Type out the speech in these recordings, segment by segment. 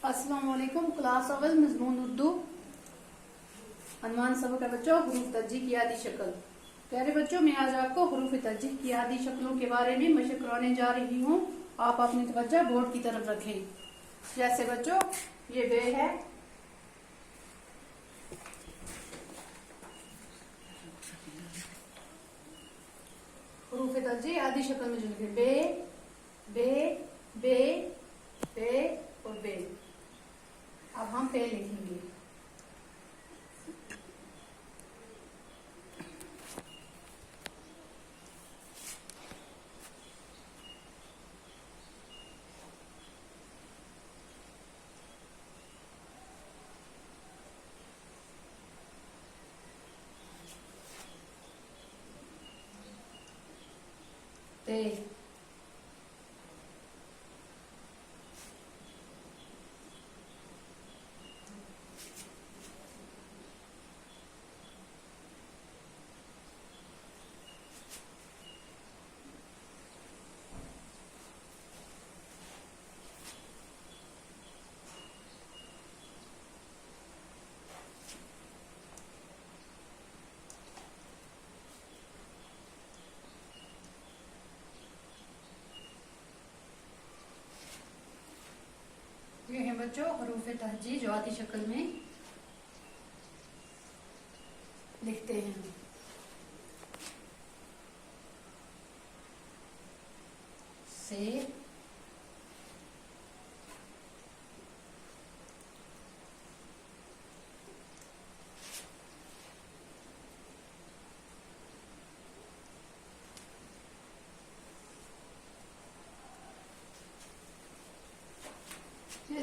अस्सलाम वालेकुम। क्लास अव्वल मज़मून उर्दू अनवान सबक है बच्चों, हुरूफ तरजीह की आदि शक्ल। प्यारे बच्चों, मैं आज आपको हुरूफ तरजीह की आदि शक्लों के बारे में मशक कराने जा रही हूँ। आप अपनी तवज्जो बोर्ड की तरफ रखें। जैसे बच्चों, ये बे है, हुरूफ तरजीह आदि शक्ल में जो लिखे बे बे बे बे और बे। अब हम पे लिखेंगे। ते ये है बच्चों हुरूफ तरजीह जो आदि शक्ल में लिखते हैं। से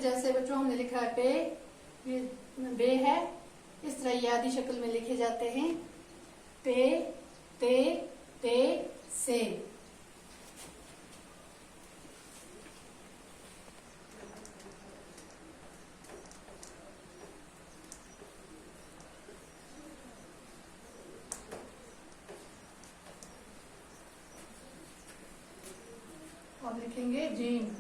जैसे बच्चों हमने लिखा है पे, ये बे है, इस तरह ये आदि शक्ल में लिखे जाते हैं। पे ते ते से। अब लिखेंगे जीम।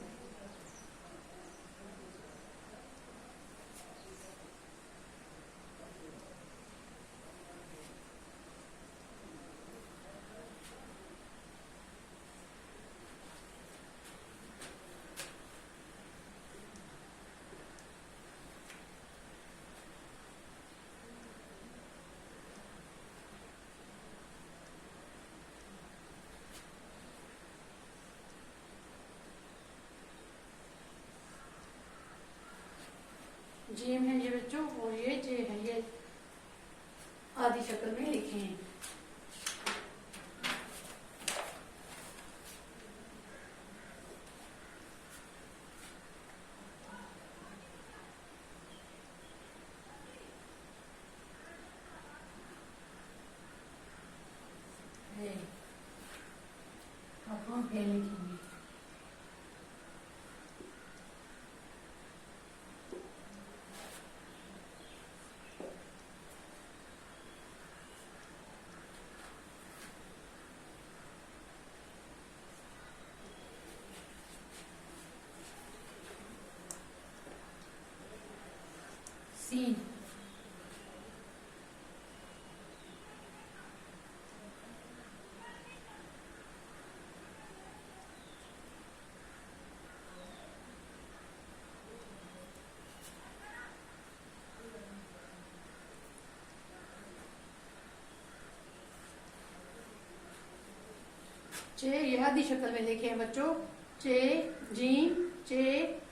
जीम है ये बच्चों, और ये जे है, ये आदि शक्ल में लिखे हैं। अब हम फे लिखेंगे। सीन। चे ये आदि शक्ल में लिखे हैं बच्चों। चे जीम चे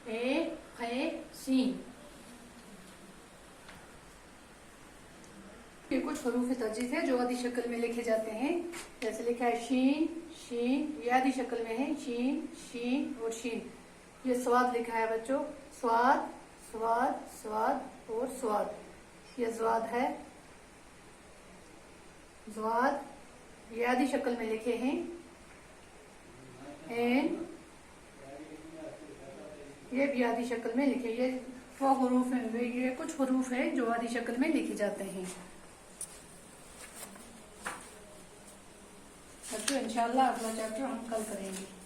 ए फे सीन। ये कुछ हुरूफ तरजीह है जो आदि शक्ल में लिखे जाते हैं। जैसे लिखा है शीन शीन, ये आदि शक्ल में है, शीन शीन और शीन। ये स्वाद लिखा है बच्चों, स्वाद स्वाद स्वाद और स्वाद। ये स्वाद है, स्वाद, ये आदि शक्ल में लिखे हैं। एन, ये भी आदि शक्ल में लिखे। ये वो हुरूफ है, ये कुछ हुरूफ है जो आदि शक्ल में लिखे जाते हैं। बच्चों इंशाल्लाह अगला चैप्टर हम कल करेंगे।